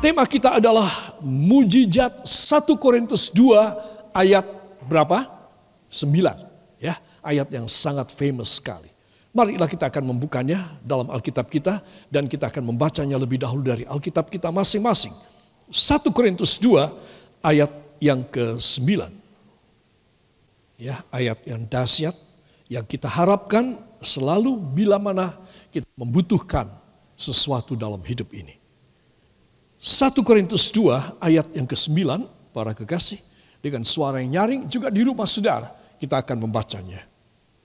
tema kita adalah mujizat 1 Korintus 2 ayat berapa? 9. Ya, ayat yang sangat famous sekali. Marilah kita akan membukanya dalam Alkitab kita dan kita akan membacanya lebih dahulu dari Alkitab kita masing-masing. 1 Korintus 2 ayat yang ke-9. Ya, ayat yang dahsyat yang kita harapkan selalu bila mana kita membutuhkan sesuatu dalam hidup ini. 1 Korintus 2 ayat yang ke-9, para kekasih, dengan suara yang nyaring juga di rumah saudara kita akan membacanya.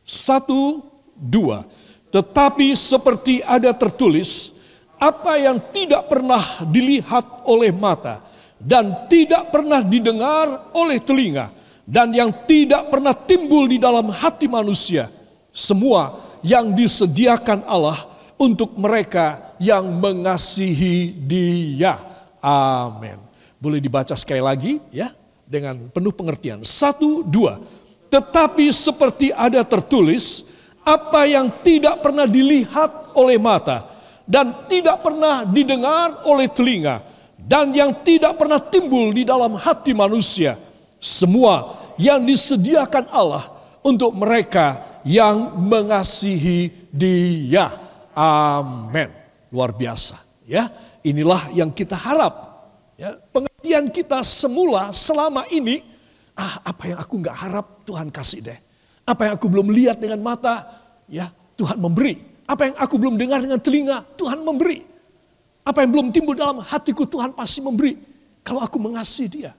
1, 2. Tetapi seperti ada tertulis, apa yang tidak pernah dilihat oleh mata dan tidak pernah didengar oleh telinga dan yang tidak pernah timbul di dalam hati manusia, semua yang disediakan Allah untuk mereka yang mengasihi Dia. Amin. Boleh dibaca sekali lagi ya dengan penuh pengertian. 1, 2. Tetapi seperti ada tertulis, apa yang tidak pernah dilihat oleh mata dan tidak pernah didengar oleh telinga dan yang tidak pernah timbul di dalam hati manusia, semua yang disediakan Allah untuk mereka yang mengasihi Dia. Amin. Luar biasa ya. Inilah yang kita harap. Ya, pengertian kita semula selama ini, apa yang aku nggak harap Tuhan kasih deh. Apa yang aku belum lihat dengan mata, ya Tuhan memberi. Apa yang aku belum dengar dengan telinga, Tuhan memberi. Apa yang belum timbul dalam hatiku, Tuhan pasti memberi. Kalau aku mengasihi Dia.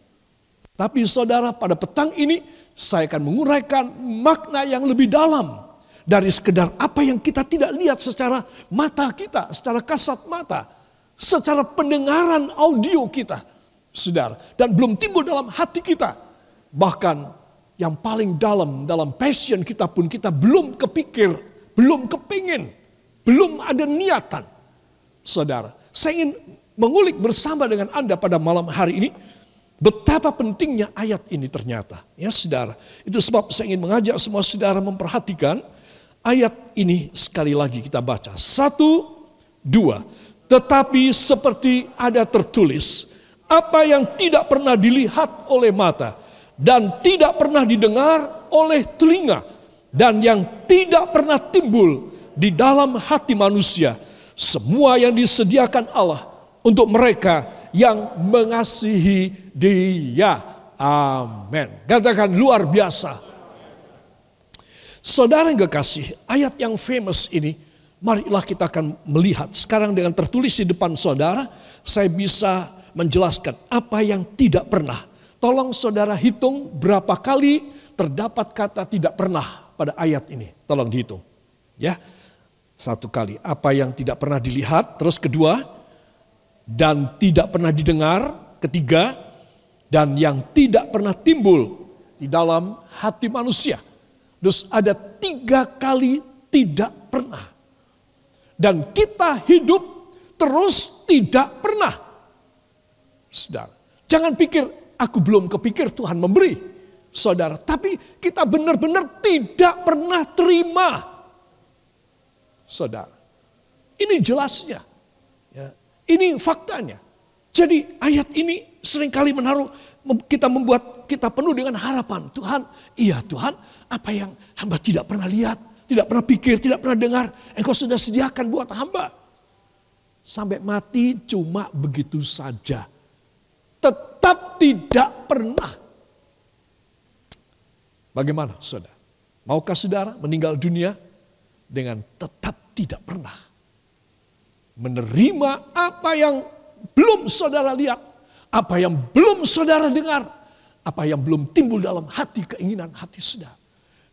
Tapi saudara, pada petang ini saya akan menguraikan makna yang lebih dalam dari sekedar apa yang kita tidak lihat secara mata kita, secara kasat mata. Secara pendengaran audio kita, saudara, dan belum timbul dalam hati kita. Bahkan yang paling dalam passion kita pun kita belum kepikir, belum kepingin, belum ada niatan. Saudara, saya ingin mengulik bersama dengan Anda pada malam hari ini betapa pentingnya ayat ini ternyata. Ya saudara, itu sebab saya ingin mengajak semua saudara memperhatikan ayat ini sekali lagi kita baca. 1, 2. Tetapi seperti ada tertulis, apa yang tidak pernah dilihat oleh mata dan tidak pernah didengar oleh telinga dan yang tidak pernah timbul di dalam hati manusia, semua yang disediakan Allah untuk mereka yang mengasihi Dia. Amin. Katakan luar biasa. Saudara yang kekasih, ayat yang famous ini, marilah kita akan melihat sekarang dengan tertulis di depan saudara, saya bisa menjelaskan apa yang tidak pernah. Tolong saudara hitung berapa kali terdapat kata tidak pernah pada ayat ini. Tolong dihitung. Ya. 1 kali, apa yang tidak pernah dilihat. Terus kedua, dan tidak pernah didengar. Ketiga, dan yang tidak pernah timbul di dalam hati manusia. Terus ada 3 kali tidak pernah. Dan kita hidup terus tidak pernah. Saudara, jangan pikir aku belum kepikir Tuhan memberi. Saudara, tapi kita benar-benar tidak pernah terima. Saudara, ini jelasnya. Ya, ini faktanya. Jadi ayat ini seringkali kita membuat kita penuh dengan harapan. Tuhan, iya Tuhan, apa yang hamba tidak pernah lihat, tidak pernah pikir, tidak pernah dengar, Engkau sudah sediakan buat hamba. Sampai mati cuma begitu saja. Tetap tidak pernah. Bagaimana saudara? Maukah saudara meninggal dunia dengan tetap tidak pernah menerima apa yang belum saudara lihat, apa yang belum saudara dengar, apa yang belum timbul dalam hati keinginan hati saudara.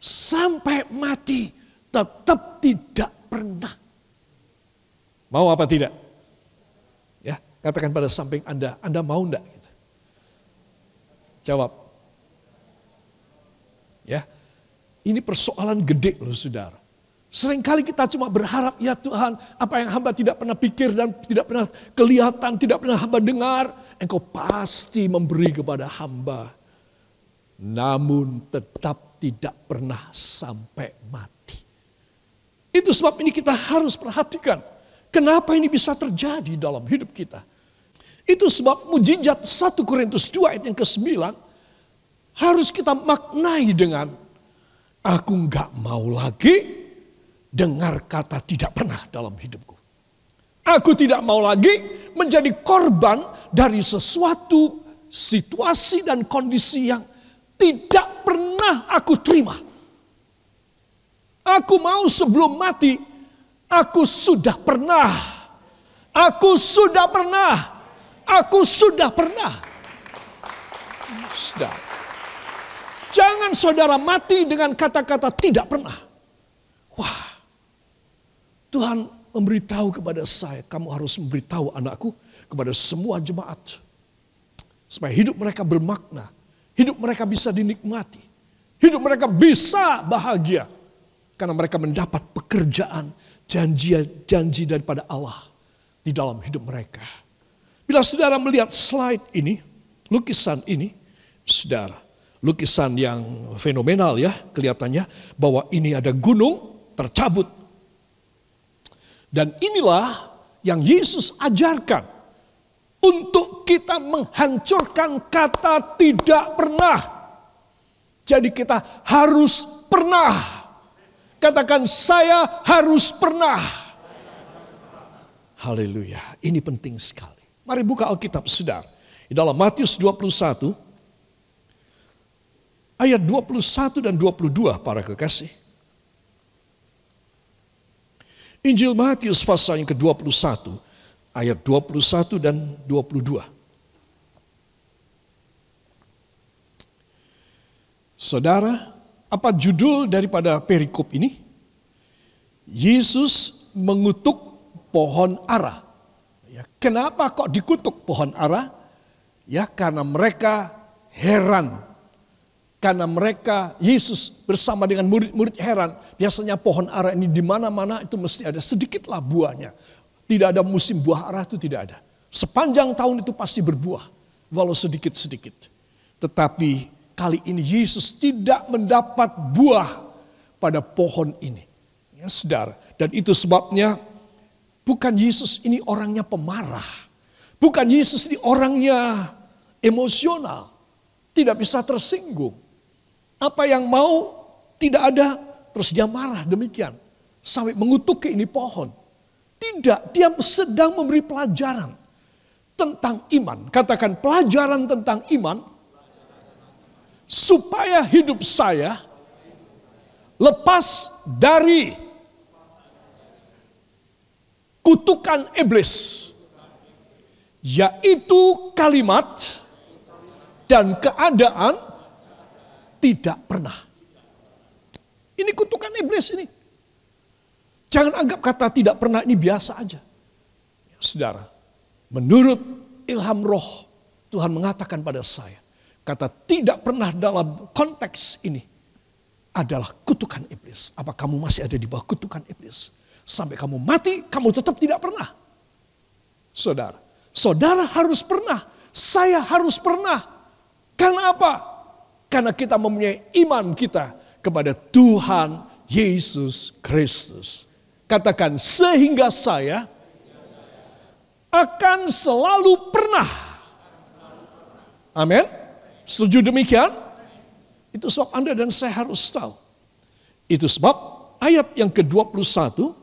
Sampai mati tetap tidak pernah. Mau apa tidak? Ya, katakan pada samping Anda mau enggak? Gitu. Jawab. Ya, ini persoalan gede loh saudara. Seringkali kita cuma berharap, ya Tuhan, apa yang hamba tidak pernah pikir dan tidak pernah kelihatan, tidak pernah hamba dengar, Engkau pasti memberi kepada hamba. Namun tetap tidak pernah sampai mati. Itu sebab ini kita harus perhatikan. Kenapa ini bisa terjadi dalam hidup kita. Itu sebab mujizat 1 Korintus 2 ayat yang ke-9 harus kita maknai dengan aku nggak mau lagi dengar kata tidak pernah dalam hidupku. Aku tidak mau lagi menjadi korban dari sesuatu situasi dan kondisi yang tidak pernah aku terima. Aku mau sebelum mati, aku sudah pernah. Aku sudah pernah. Aku sudah pernah. Sudah. Jangan saudara mati dengan kata-kata tidak pernah. Wah, Tuhan memberitahu kepada saya, kamu harus memberitahu anakku kepada semua jemaat. Supaya hidup mereka bermakna. Hidup mereka bisa dinikmati. Hidup mereka bisa bahagia. Karena mereka mendapat pekerjaan, janji daripada Allah di dalam hidup mereka. Bila saudara melihat slide ini, lukisan ini, saudara, lukisan yang fenomenal ya, kelihatannya bahwa ini ada gunung tercabut. Dan inilah yang Yesus ajarkan untuk kita menghancurkan kata tidak pernah. Jadi kita harus pernah. Katakan saya harus pernah. Haleluya, ini penting sekali. Mari buka Alkitab saudara. Di dalam Matius 21 ayat 21 dan 22 para kekasih. Injil Matius pasal yang ke-21 ayat 21 dan 22. Saudara, apa judul daripada perikop ini? Yesus mengutuk pohon ara. Ya, kenapa kok dikutuk pohon ara? Ya, karena mereka heran. Karena mereka, Yesus bersama dengan murid-murid heran. Biasanya pohon ara ini di mana-mana itu mesti ada sedikitlah buahnya. Tidak ada musim buah ara, itu tidak ada. Sepanjang tahun itu pasti berbuah, walau sedikit-sedikit. Tetapi kali ini Yesus tidak mendapat buah pada pohon ini. Ya, saudara. Dan itu sebabnya bukan Yesus ini orangnya pemarah. Bukan Yesus ini orangnya emosional. Tidak bisa tersinggung. Apa yang mau tidak ada, terus dia marah demikian. Sampai mengutuk ini pohon. Tidak, dia sedang memberi pelajaran tentang iman. Katakan pelajaran tentang iman. Supaya hidup saya lepas dari kutukan iblis. Yaitu kalimat dan keadaan tidak pernah. Ini kutukan iblis ini. Jangan anggap kata tidak pernah ini biasa aja. Ya, saudara, menurut ilham roh Tuhan mengatakan pada saya. Kata tidak pernah dalam konteks ini adalah kutukan iblis. Apa kamu masih ada di bawah kutukan iblis? Sampai kamu mati, kamu tetap tidak pernah. Saudara, saudara harus pernah. Saya harus pernah. Karena apa? Karena kita mempunyai iman kita kepada Tuhan Yesus Kristus. Katakan sehingga saya akan selalu pernah. Amin. Setuju demikian? Itu sebab Anda dan saya harus tahu. Itu sebab ayat yang ke-21,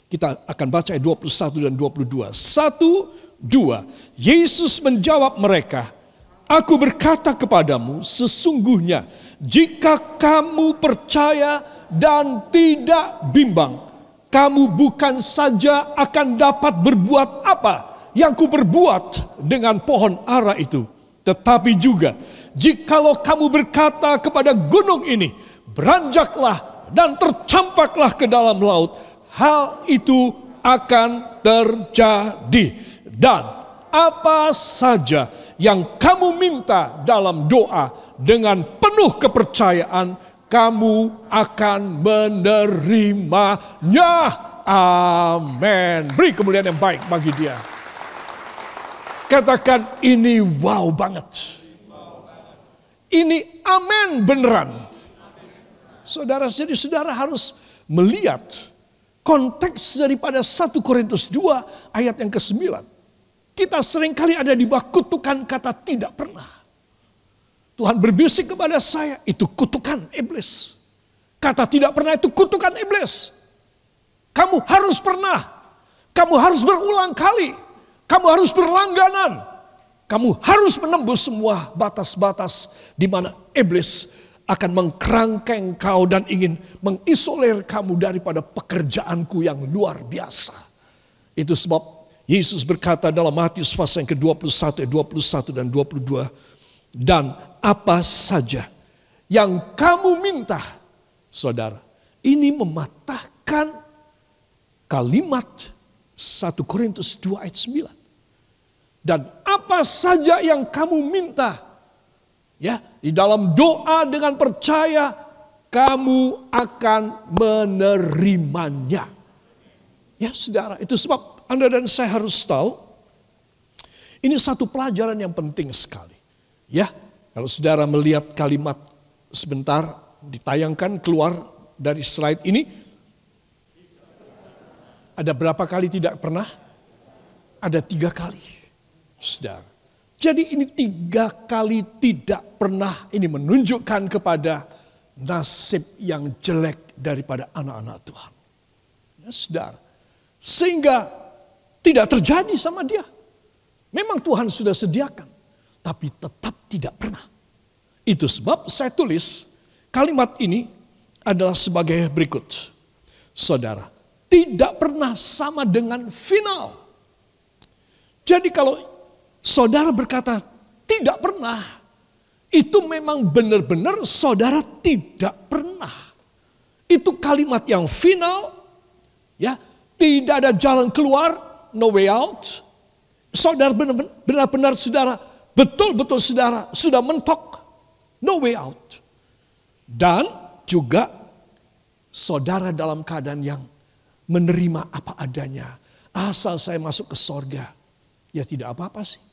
kita akan baca ayat 21 dan 22. 1, 2. Yesus menjawab mereka, aku berkata kepadamu, sesungguhnya jika kamu percaya dan tidak bimbang, kamu bukan saja akan dapat berbuat apa yang kuperbuat dengan pohon ara itu. Tetapi juga, jikalau kamu berkata kepada gunung ini, beranjaklah dan tercampaklah ke dalam laut, hal itu akan terjadi. Dan apa saja yang kamu minta dalam doa dengan penuh kepercayaan, kamu akan menerimanya. Amin. Beri kemuliaan yang baik bagi Dia. Katakan ini wow banget. Ini amin beneran. Saudara, jadi saudara harus melihat konteks daripada 1 Korintus 2 ayat yang ke-9. Kita seringkali ada di bawah kutukan kata tidak pernah. Tuhan berbisik kepada saya, itu kutukan iblis. Kata tidak pernah itu kutukan iblis. Kamu harus pernah. Kamu harus berulang kali. Kamu harus berlangganan. Kamu harus menembus semua batas-batas di mana iblis akan mengkerangkeng kau dan ingin mengisolir kamu daripada pekerjaanku yang luar biasa. Itu sebab Yesus berkata dalam Matius pasal yang ke-21, 21 dan 22. Dan apa saja yang kamu minta, saudara. Ini mematahkan kalimat 1 Korintus 2 ayat 9. Dan apa saja yang kamu minta, ya, di dalam doa dengan percaya, kamu akan menerimanya. Ya saudara, itu sebab Anda dan saya harus tahu, ini satu pelajaran yang penting sekali. Ya, kalau saudara melihat kalimat sebentar ditayangkan keluar dari slide ini, ada berapa kali tidak pernah? Ada 3 kali, saudara. Jadi ini 3 kali tidak pernah, ini menunjukkan kepada nasib yang jelek daripada anak-anak Tuhan. Ya saudara. Sehingga tidak terjadi sama dia. Memang Tuhan sudah sediakan, tapi tetap tidak pernah. Itu sebab saya tulis kalimat ini adalah sebagai berikut. Saudara, tidak pernah sama dengan final. Jadi kalau saudara berkata tidak pernah, itu memang benar-benar saudara tidak pernah. Itu kalimat yang final, ya, tidak ada jalan keluar, no way out. Saudara benar-benar saudara, betul-betul saudara sudah mentok, no way out. Dan juga saudara dalam keadaan yang menerima apa adanya. Asal saya masuk ke sorga, ya tidak apa-apa sih.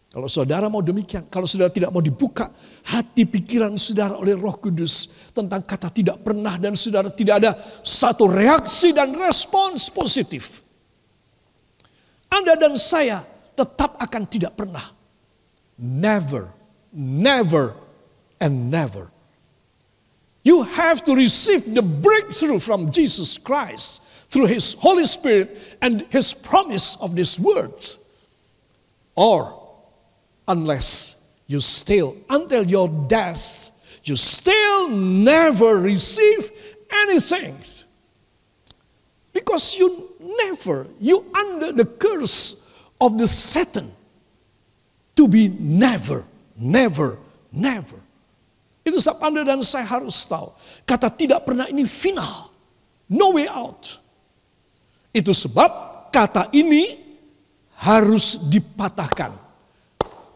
Kalau saudara mau demikian, kalau saudara tidak mau dibuka hati pikiran saudara oleh Roh Kudus tentang kata tidak pernah dan saudara tidak ada satu reaksi dan respons positif, Anda dan saya tetap akan tidak pernah. Never, never, and never. You have to receive the breakthrough from Jesus Christ through His Holy Spirit and His promise of these words. Or unless you still, until your death, you still never receive anything. Because you under the curse of the Satan to be never, never, never. Itu sebab Anda dan saya harus tahu, kata tidak pernah ini final, no way out. Itu sebab kata ini harus dipatahkan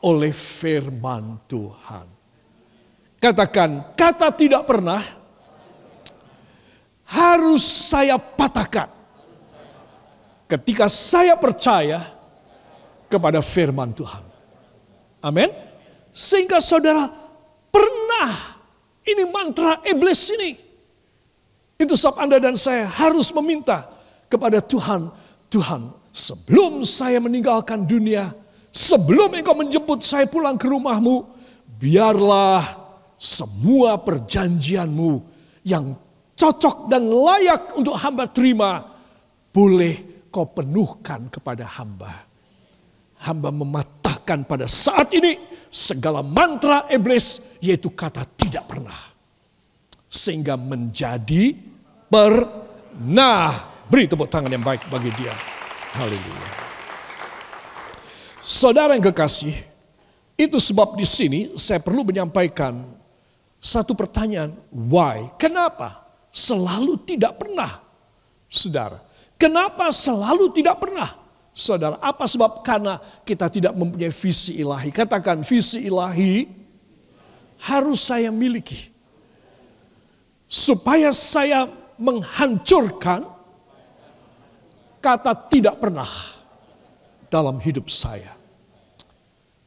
oleh firman Tuhan. Katakan, kata tidak pernah harus saya patahkan ketika saya percaya kepada firman Tuhan. Amin. Sehingga saudara pernah, ini mantra iblis ini. Itu sebab Anda dan saya harus meminta kepada Tuhan, Tuhan, sebelum saya meninggalkan dunia, sebelum Engkau menjemput saya pulang ke rumahmu, biarlah semua perjanjianmu yang cocok dan layak untuk hamba terima, boleh kau penuhkan kepada hamba. Hamba mematahkan pada saat ini segala mantra iblis, yaitu kata tidak pernah. Sehingga menjadi pernah. Beri tepuk tangan yang baik bagi dia. Haleluya. Saudara yang kekasih, itu sebab di sini saya perlu menyampaikan satu pertanyaan. Why? Kenapa selalu tidak pernah? Saudara, kenapa selalu tidak pernah? Saudara, apa sebab? Karena kita tidak mempunyai visi ilahi. Katakan, visi ilahi harus saya miliki. Supaya saya menghancurkan kata tidak pernah dalam hidup saya.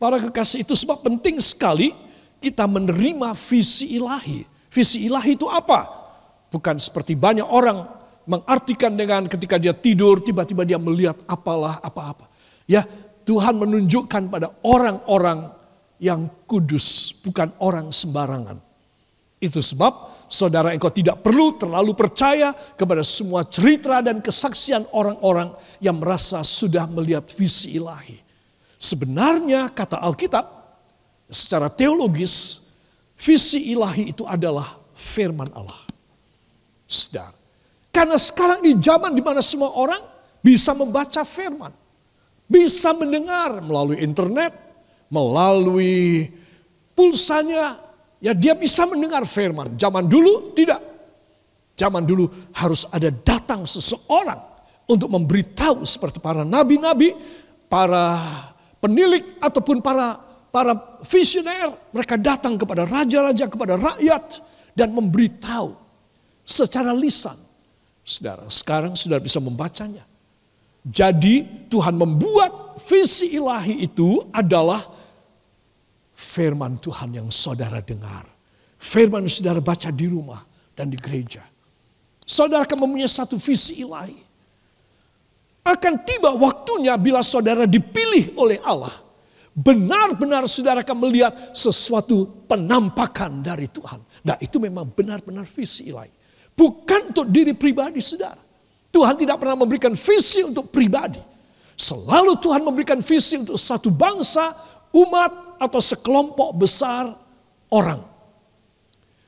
Para kekasih, itu sebab penting sekali kita menerima visi ilahi. Visi ilahi itu apa? Bukan seperti banyak orang mengartikan dengan ketika dia tidur, tiba-tiba dia melihat apalah apa-apa. Ya, Tuhan menunjukkan pada orang-orang yang kudus, bukan orang sembarangan. Itu sebab saudara, engkau tidak perlu terlalu percaya kepada semua cerita dan kesaksian orang-orang yang merasa sudah melihat visi ilahi. Sebenarnya kata Alkitab, secara teologis, visi ilahi itu adalah firman Allah. Saudara, karena sekarang di zaman di mana semua orang bisa membaca firman, bisa mendengar melalui internet, melalui pulsanya, ya dia bisa mendengar firman. Zaman dulu tidak. Zaman dulu harus ada datang seseorang untuk memberitahu seperti para nabi-nabi, para penilik ataupun para visioner. Mereka datang kepada raja-raja, kepada rakyat dan memberitahu secara lisan. Saudara, sekarang sudah bisa membacanya. Jadi Tuhan membuat visi ilahi itu adalah firman Tuhan yang saudara dengar. Firman yang saudara baca di rumah dan di gereja. Saudara akan mempunyai satu visi ilahi. Akan tiba waktunya bila saudara dipilih oleh Allah. Benar-benar saudara akan melihat sesuatu penampakan dari Tuhan. Nah, itu memang benar-benar visi ilahi. Bukan untuk diri pribadi saudara. Tuhan tidak pernah memberikan visi untuk pribadi. Selalu Tuhan memberikan visi untuk satu bangsa, umat, atau sekelompok besar orang.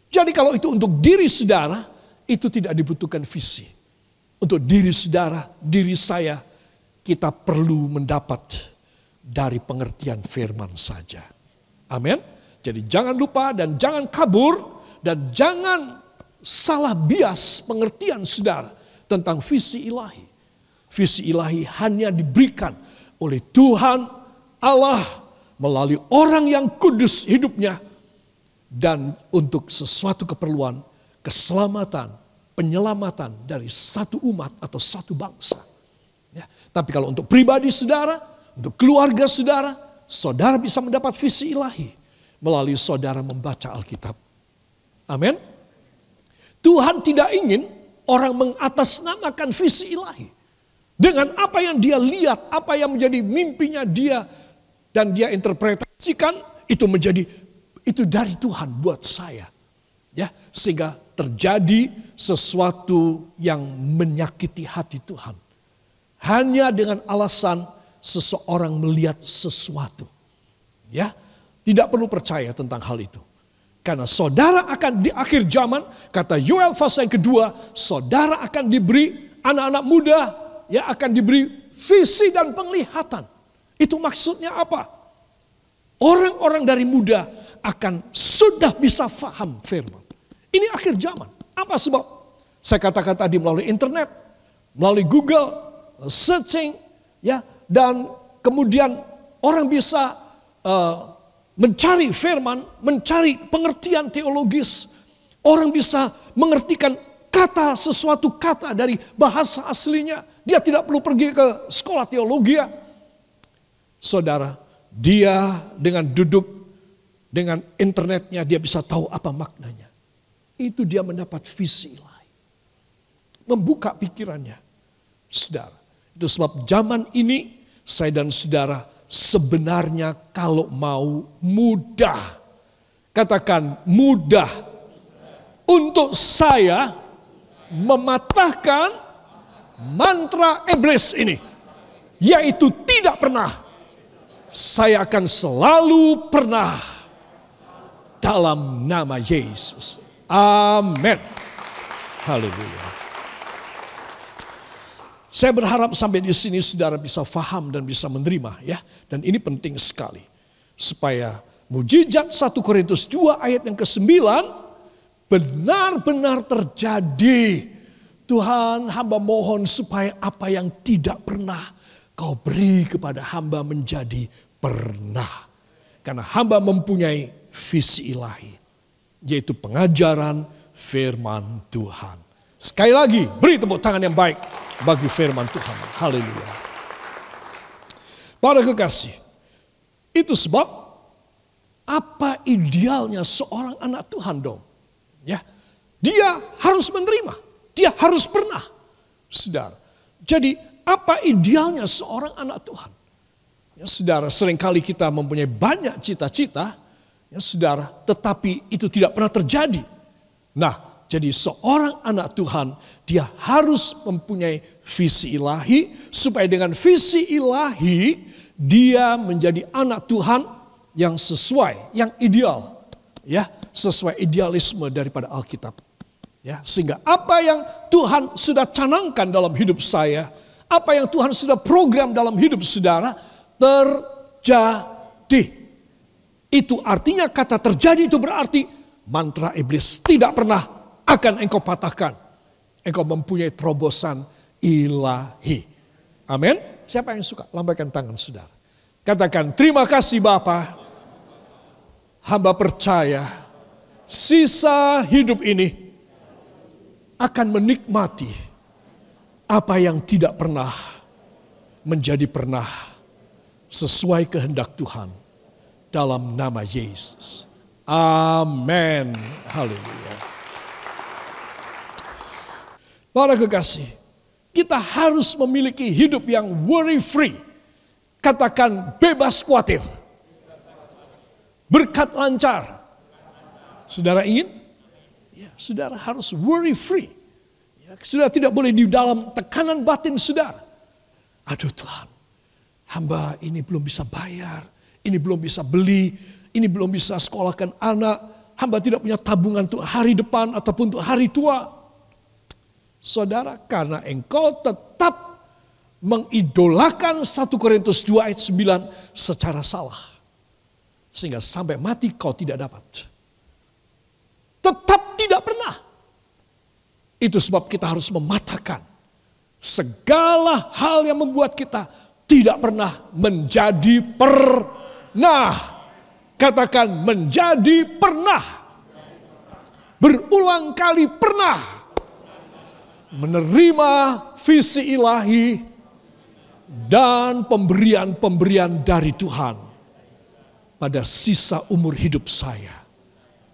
Jadi kalau itu untuk diri saudara, itu tidak dibutuhkan visi. Untuk diri saudara, diri saya, kita perlu mendapat dari pengertian firman saja. Amin. Jadi jangan lupa dan jangan kabur dan jangan salah bias pengertian saudara tentang visi ilahi. Visi ilahi hanya diberikan oleh Tuhan Allah melalui orang yang kudus hidupnya dan untuk sesuatu keperluan keselamatan, penyelamatan dari satu umat atau satu bangsa. Ya, tapi kalau untuk pribadi saudara, untuk keluarga saudara, saudara bisa mendapat visi ilahi melalui saudara membaca Alkitab. Amin. Tuhan tidak ingin orang mengatasnamakan visi ilahi. Dengan apa yang dia lihat, apa yang menjadi mimpinya dia, dan dia interpretasikan, itu dari Tuhan buat saya. Ya, sehingga terjadi sesuatu yang menyakiti hati Tuhan. Hanya dengan alasan seseorang melihat sesuatu. Ya, tidak perlu percaya tentang hal itu. Karena saudara akan di akhir zaman, kata Yoel pasal yang kedua, saudara akan diberi anak-anak muda, ya akan diberi visi dan penglihatan. Itu maksudnya apa? Orang-orang dari muda akan sudah bisa faham firman. Ini akhir zaman. Apa sebab? Saya katakan tadi melalui internet, melalui Google, searching, ya, dan kemudian orang bisa mencari firman, mencari pengertian teologis. Orang bisa mengertikan sesuatu kata dari bahasa aslinya. Dia tidak perlu pergi ke sekolah teologi. Saudara, dia dengan duduk dengan internetnya dia bisa tahu apa maknanya. Itu dia mendapat visi ilahi. Membuka pikirannya. Saudara, itu sebab zaman ini saya dan saudara sebenarnya kalau mau mudah, katakan mudah untuk saya mematahkan mantra iblis ini, yaitu tidak pernah. Saya akan selalu pernah dalam nama Yesus. Amin. Haleluya. Saya berharap sampai di sini saudara bisa faham dan bisa menerima ya. Dan ini penting sekali. Supaya mujizat 1 Korintus 2 ayat yang ke-9 benar-benar terjadi. Tuhan, hamba mohon supaya apa yang tidak pernah kau beri kepada hamba menjadi pernah. Karena hamba mempunyai visi ilahi. Yaitu pengajaran firman Tuhan. Sekali lagi beri tepuk tangan yang baik bagi firman Tuhan. Haleluya. Para kekasih, itu sebab apa idealnya seorang anak Tuhan dong? Ya, dia harus menerima, dia harus pernah. Saudara, jadi apa idealnya seorang anak Tuhan? Ya, saudara, seringkali kita mempunyai banyak cita-cita, ya, saudara, tetapi itu tidak pernah terjadi. Nah, jadi seorang anak Tuhan, dia harus mempunyai visi ilahi, supaya dengan visi ilahi, dia menjadi anak Tuhan yang sesuai, yang ideal. Ya, sesuai idealisme daripada Alkitab. Ya, sehingga apa yang Tuhan sudah canangkan dalam hidup saya, apa yang Tuhan sudah program dalam hidup saudara, terjadi. Itu artinya kata terjadi itu berarti mantra iblis tidak pernah akan engkau patahkan. Engkau mempunyai terobosan ilahi. Amin. Siapa yang suka? Lambaikan tangan saudara. Katakan, terima kasih Bapa. Hamba percaya sisa hidup ini akan menikmati apa yang tidak pernah menjadi pernah, sesuai kehendak Tuhan dalam nama Yesus. Amin. Haleluya. Para kekasih, kita harus memiliki hidup yang worry free. Katakan bebas khawatir. Berkat lancar. Saudara ingin? Ya, saudara harus worry free. Ya, saudara tidak boleh di dalam tekanan batin saudara. Aduh Tuhan, hamba ini belum bisa bayar, ini belum bisa beli, ini belum bisa sekolahkan anak, hamba tidak punya tabungan untuk hari depan ataupun untuk hari tua. Saudara, karena engkau tetap mengidolakan 1 Korintus 2 ayat 9 secara salah. Sehingga sampai mati kau tidak dapat. Tetap tidak pernah. Itu sebab kita harus mematahkan segala hal yang membuat kita tidak pernah menjadi pernah. Katakan menjadi pernah. Berulang kali pernah. Menerima visi ilahi dan pemberian-pemberian dari Tuhan pada sisa umur hidup saya.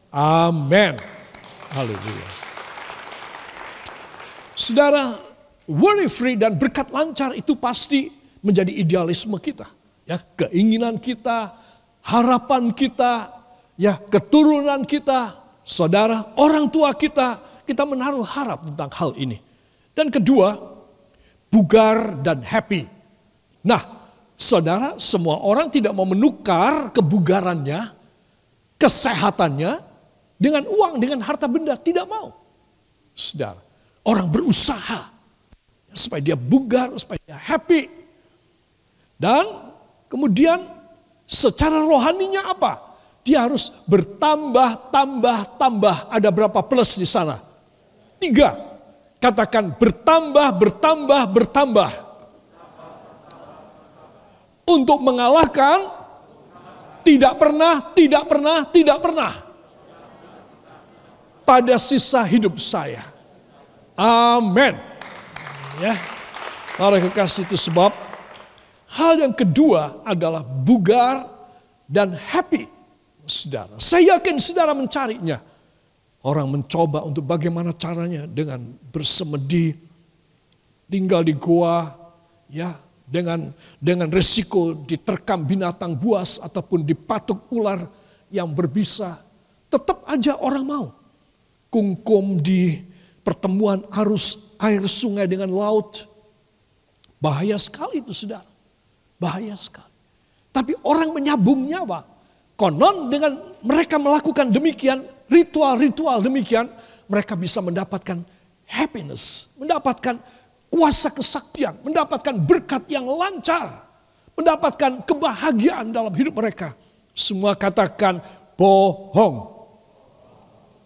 Amin. Haleluya. Saudara, worry free dan berkat lancar itu pasti menjadi idealisme kita. Ya, keinginan kita, harapan kita, ya, keturunan kita, saudara, orang tua kita menaruh harap tentang hal ini. Dan kedua, bugar dan happy. Nah, saudara, semua orang tidak mau menukar kebugarannya, kesehatannya dengan uang, dengan harta benda. Tidak mau. Saudara, orang berusaha supaya dia bugar, supaya dia happy. Dan kemudian secara rohaninya apa? Dia harus bertambah, tambah. Ada berapa plus di sana? 3. Katakan bertambah. Untuk mengalahkan tidak pernah pada sisa hidup saya. Amin. Ya. Para kekasih, itu sebab hal yang kedua adalah bugar dan happy. Saudara, saya yakin saudara mencarinya. Orang mencoba untuk bagaimana caranya dengan bersemedi, tinggal di gua, ya, dengan risiko diterkam binatang buas ataupun dipatuk ular yang berbisa. Tetap aja orang mau. Kungkum di pertemuan arus air sungai dengan laut. Bahaya sekali itu saudara. Bahaya sekali. Tapi orang menyambung nyawa. Konon dengan mereka melakukan demikian, ritual-ritual demikian, mereka bisa mendapatkan happiness, mendapatkan kuasa kesaktian, mendapatkan berkat yang lancar, mendapatkan kebahagiaan dalam hidup mereka. Semua katakan bohong.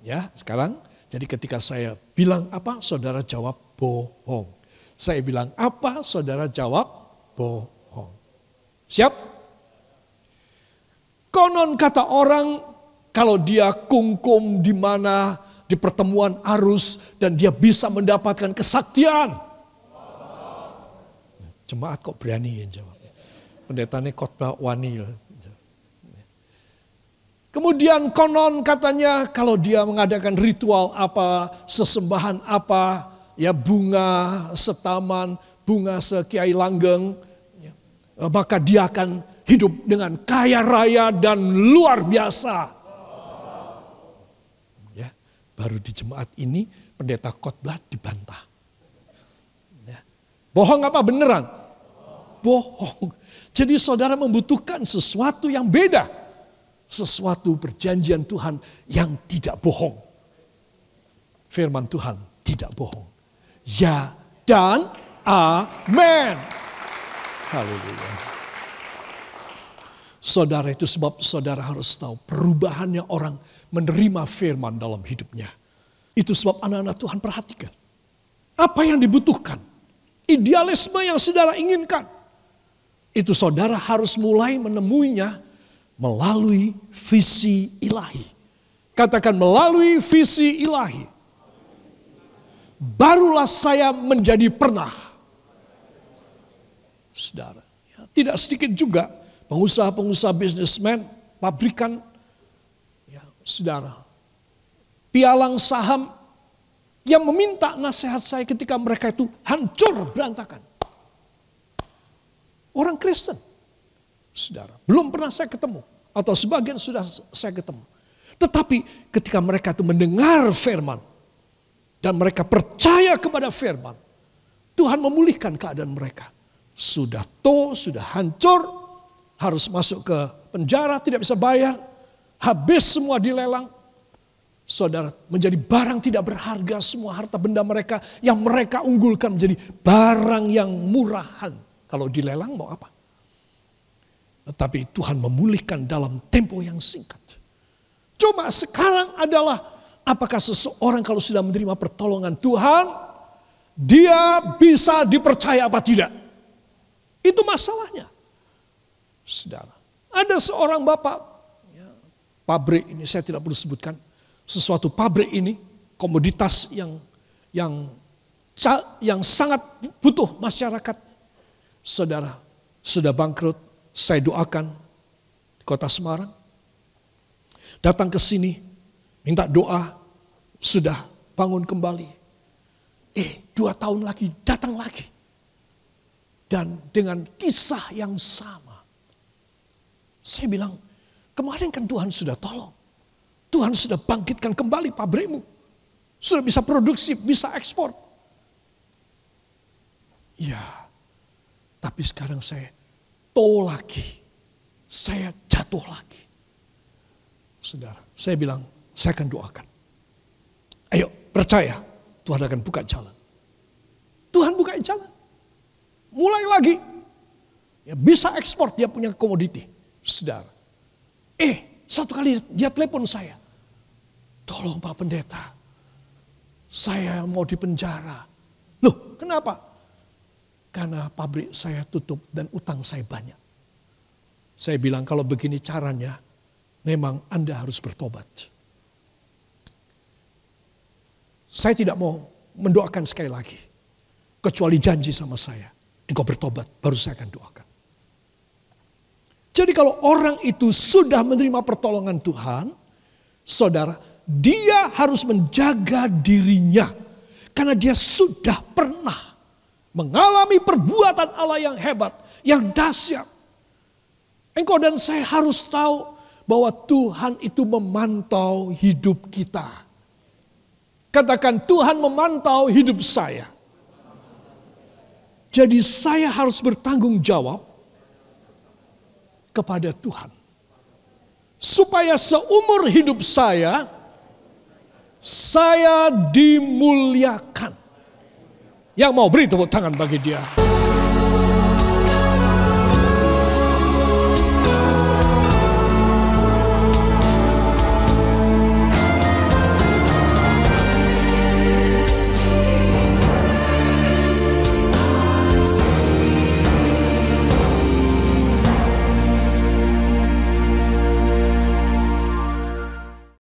Ya, sekarang jadi ketika saya bilang apa, saudara jawab bohong. Saya bilang apa, saudara jawab bohong. Siap? Konon kata orang, kalau dia kungkum di mana, di pertemuan arus, dan dia bisa mendapatkan kesaktian. Jemaat kok berani yang jawab. Pendetanya khotbah wani. Kemudian konon katanya kalau dia mengadakan ritual apa, sesembahan apa, ya bunga setaman, bunga sekiai langgeng, ya, maka dia akan hidup dengan kaya raya dan luar biasa. Ya, baru di jemaat ini pendeta khotbah dibantah. Ya. Bohong apa beneran? Bohong. Jadi saudara membutuhkan sesuatu yang beda. Sesuatu perjanjian Tuhan yang tidak bohong. Firman Tuhan tidak bohong. Ya dan amin. Haleluya. Saudara, itu sebab saudara harus tahu perubahannya orang menerima firman dalam hidupnya. Itu sebab anak-anak Tuhan perhatikan. Apa yang dibutuhkan. Idealisme yang saudara inginkan. Itu saudara harus mulai menemuinya melalui visi ilahi. Katakan melalui visi ilahi. Barulah saya menjadi pernah. Saudara, ya, tidak sedikit juga pengusaha-pengusaha bisnismen, pabrikan, ya, saudara, pialang saham yang meminta nasihat saya ketika mereka itu hancur berantakan. Orang Kristen, saudara, belum pernah saya ketemu, atau sebagian sudah saya ketemu. Tetapi ketika mereka itu mendengar firman, dan mereka percaya kepada firman, Tuhan memulihkan keadaan mereka. Sudah sudah hancur, harus masuk ke penjara, tidak bisa bayar, habis semua dilelang. Saudara, menjadi barang tidak berharga, semua harta benda mereka yang mereka unggulkan menjadi barang yang murahan. Kalau dilelang mau apa? Tetapi Tuhan memulihkan dalam tempo yang singkat. Cuma sekarang adalah apakah seseorang kalau sudah menerima pertolongan Tuhan, dia bisa dipercaya apa tidak? Itu masalahnya. Saudara, ada seorang bapak, ya, pabrik ini saya tidak perlu sebutkan, sesuatu pabrik ini komoditas yang sangat butuh masyarakat. Saudara, sudah bangkrut, saya doakan di kota Semarang. Datang ke sini, minta doa, sudah bangun kembali. 2 tahun lagi, datang lagi. Dan dengan kisah yang sama. Saya bilang, kemarin kan Tuhan sudah tolong. Tuhan sudah bangkitkan kembali pabrikmu. Sudah bisa produksi, bisa ekspor. Ya, tapi sekarang saya lagi. Saya jatuh lagi. Saudara, saya bilang, saya akan doakan. Ayo, percaya, Tuhan akan buka jalan. Tuhan buka jalan. Mulai lagi. Ya, bisa ekspor, dia punya komoditi. Saudara. Satu kali dia telepon saya. Tolong Pak Pendeta. Saya mau dipenjara. Loh, kenapa? Karena pabrik saya tutup dan utang saya banyak. Saya bilang kalau begini caranya, memang Anda harus bertobat. Saya tidak mau mendoakan sekali lagi. Kecuali janji sama saya. Engkau bertobat, baru saya akan doakan. Jadi kalau orang itu sudah menerima pertolongan Tuhan, saudara, dia harus menjaga dirinya. Karena dia sudah pernah mengalami perbuatan Allah yang hebat, yang dahsyat. Engkau dan saya harus tahu bahwa Tuhan itu memantau hidup kita. Katakan, Tuhan memantau hidup saya. Jadi saya harus bertanggung jawab kepada Tuhan. Supaya seumur hidup saya dimuliakan. Yang mau beri tepuk tangan bagi dia.